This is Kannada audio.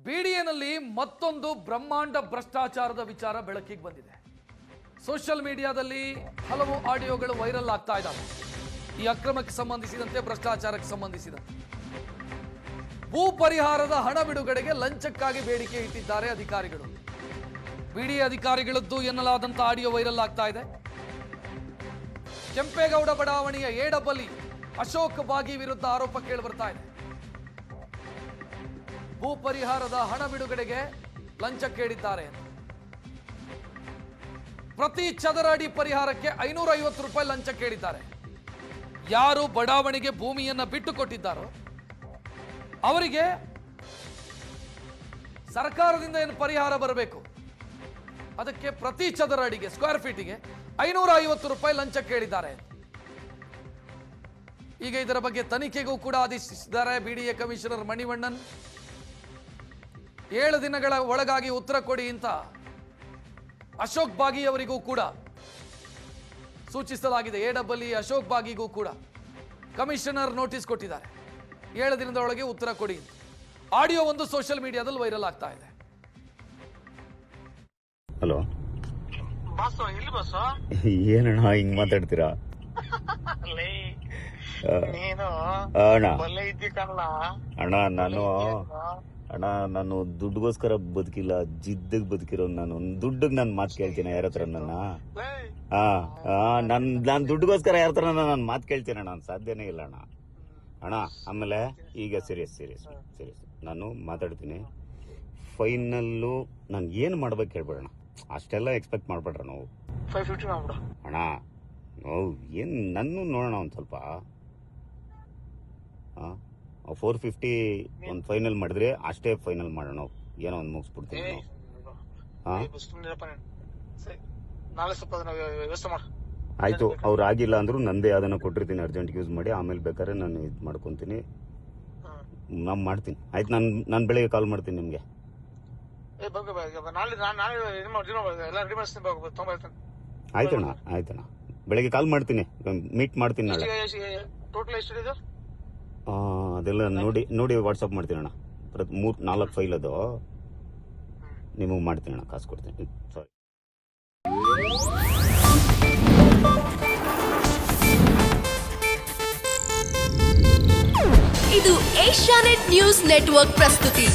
ಬಿಡಿಎನಲ್ಲಿ ಮತ್ತೊಂದು ಬ್ರಹ್ಮಾಂಡ ಭ್ರಷ್ಟಾಚಾರದ ವಿಚಾರ ಬೆಳಕಿಗೆ ಬಂದಿದೆ. ಸೋಷಿಯಲ್ ಮೀಡಿಯಾದಲ್ಲಿ ಹಲವು ಆಡಿಯೋಗಳು ವೈರಲ್ ಆಗ್ತಾ ಇದ್ದಾವೆ. ಈ ಅಕ್ರಮಕ್ಕೆ ಸಂಬಂಧಿಸಿದಂತೆ, ಭ್ರಷ್ಟಾಚಾರಕ್ಕೆ ಸಂಬಂಧಿಸಿದಂತೆ ಭೂ ಪರಿಹಾರದ ಹಣ ಬಿಡುಗಡೆಗೆ ಲಂಚಕ್ಕಾಗಿ ಬೇಡಿಕೆ ಇಟ್ಟಿದ್ದಾರೆ ಅಧಿಕಾರಿಗಳು. ಬಿಡಿಎ ಅಧಿಕಾರಿಗಳದ್ದು ಎನ್ನಲಾದಂಥ ಆಡಿಯೋ ವೈರಲ್ ಆಗ್ತಾ ಇದೆ. ಕೆಂಪೇಗೌಡ ಬಡಾವಣೆಯ ಎಡಬಲಿ ಅಶೋಕ್ ಬಾಗಿ ವಿರುದ್ಧ ಆರೋಪ ಕೇಳಿಬರ್ತಾ ಇದೆ. ಭೂ ಪರಿಹಾರದ ಹಣ ಬಿಡುಗಡೆಗೆ ಲಂಚ ಕೇಳಿದ್ದಾರೆ. ಪ್ರತಿ ಚದರ ಅಡಿ ಪರಿಹಾರಕ್ಕೆ 550 ರೂಪಾಯಿ ಲಂಚ ಕೇಳಿದ್ದಾರೆ. ಯಾರು ಬಡಾವಣೆಗೆ ಭೂಮಿಯನ್ನ ಬಿಟ್ಟು ಕೊಟ್ಟಿದ್ದಾರೋ ಅವರಿಗೆ ಸರ್ಕಾರದಿಂದ ಏನು ಪರಿಹಾರ ಬರಬೇಕು, ಅದಕ್ಕೆ ಪ್ರತಿ ಚದರ ಅಡಿಗೆ, ಸ್ಕ್ವೇರ್ ಫೀಟಿಗೆ 550 ರೂಪಾಯಿ ಲಂಚ ಕೇಳಿದ್ದಾರೆ. ಈಗ ಇದರ ಬಗ್ಗೆ ತನಿಖೆಗೂ ಕೂಡ ಆದೇಶಿಸಿದ್ದಾರೆ ಬಿಡಿಎ ಕಮಿಷನರ್ ಮಣಿವಣ್ಣನ್. 7 ದಿನಗಳ ಒಳಗಾಗಿ ಉತ್ತರ ಕೊಡಿ ಅಂತ ಅಶೋಕ್ ಬಾಗಿ ಅವರಿಗೂ ಕೂಡ ಸೂಚಿಸಲಾಗಿದೆ. ಎಡಬಲಿ ಅಶೋಕ್ ಬಾಗಿಗೂ ಕೂಡ ಕಮಿಷನರ್ ನೋಟಿಸ್ ಕೊಟ್ಟಿದ್ದಾರೆ. 7 ದಿನದ ಒಳಗೆ ಉತ್ತರ ಕೊಡಿ. ಆಡಿಯೋ ಒಂದು ಸೋಷಿಯಲ್ ಮೀಡಿಯಾದಲ್ಲಿ ವೈರಲ್ ಆಗ್ತಾ ಇದೆ. ಹಲೋ ಬಾಸು, ಇಲ್ಲಿ ಬಾಸು. ಏನಣ್ಣ ಹಿಂಗ್ ಮಾತಾಡ್ತೀರಾ? ನೀನು ಅಣ್ಣ ಬಲ್ಲೆ ಇದ್ದಿ ಕಣ್ಣ. ಅಣ್ಣ ನಾನು ದುಡ್ಡುಗೋಸ್ಕರ ಬದುಕಿಲ್ಲ, ಜಿದ್ದಗ್ ಬದುಕಿರೋ. ನಾನು ದುಡ್ಡಿಗೆ ನಾನು ಮಾತು ಕೇಳ್ತೀನಿ ಯಾರ ಹತ್ರ? ನಾನು ದುಡ್ಡುಗೋಸ್ಕರ ಯಾರ ಹತ್ರ ನಾನು ಮಾತು ಕೇಳ್ತೀನಿ? ನಾನು ಸಾಧ್ಯನೇ ಇಲ್ಲ ಅಣ್ಣ. ಅಣ್ಣ ಆಮೇಲೆ ಈಗ ಸೀರಿಯಸ್ ನಾನು ಮಾತಾಡ್ತೀನಿ. ಫೈನಲ್ಲು ನಾನು ಏನು ಮಾಡ್ಬೇಕು ಹೇಳ್ಬೇಡಣ್ಣ, ಅಷ್ಟೆಲ್ಲ ಎಕ್ಸ್ಪೆಕ್ಟ್ ಮಾಡ್ಬೇಡ್ರ ನಾವು. 550 ಮಾಡ್ಬಿಡು ಅಣ್ಣ. ನಾವು ಏನು ನನ್ನ ನೋಡೋಣ ಒಂದು ಸ್ವಲ್ಪ. 450 ಒಂದು ಫೈನಲ್ ಮಾಡಿದ್ರೆ ಅಷ್ಟೇ ಫೈನಲ್ ಮಾಡೋಣ. ಏನೋ ಒಂದು ಮುಗಿಸ್ಬಿಡ್ತೀನಿ. ನಾಳೆ ಸ್ವಲ್ಪ ವ್ಯವಸ್ಥೆ ಮಾಡು. ಆಯ್ತು, ಅವ್ರು ಆಗಿಲ್ಲ ಅಂದ್ರೂ ನಂದೇ ಅದನ್ನ ಕೊಟ್ಟಿರ್ತೀನಿ, ಅರ್ಜೆಂಟ್ ಯೂಸ್ ಮಾಡಿ. ಆಮೇಲೆ ಬೇಕಾದ್ರೆ ನಾನು ಇದು ಮಾಡ್ಕೊಂತೀನಿ, ನಾನು ಮಾಡ್ತೀನಿ. ಆಯ್ತು, ನಾನು ಬೆಳಿಗ್ಗೆ ಕಾಲ್ ಮಾಡ್ತೀನಿ ನಿಮ್ಗೆ. ಆಯ್ತಣ್ಣ, ಬೆಳಿಗ್ಗೆ ಕಾಲ್ ಮಾಡ್ತೀನಿ, ಮೀಟ್ ಮಾಡ್ತೀನಿ ನಾಳೆ. ಟೋಟಲ್ ಎಷ್ಟಿದೆ? ಅದೆಲ್ಲ ನೋಡಿ ವಾಟ್ಸಪ್ ಮಾಡ್ತೀನಿ ಅಣ್ಣ. 3-4 ಫೈಲ್ ಅದು ನಿಮಗೆ ಮಾಡ್ತೀನಿ ಅಣ್ಣ, ಕಾಸು ಕೊಡ್ತೀನಿ. ಸಾರಿ. ಇದು ಏಷ್ಯಾನೆಟ್ ನ್ಯೂಸ್ ನೆಟ್ವರ್ಕ್ ಪ್ರಸ್ತುತಿ.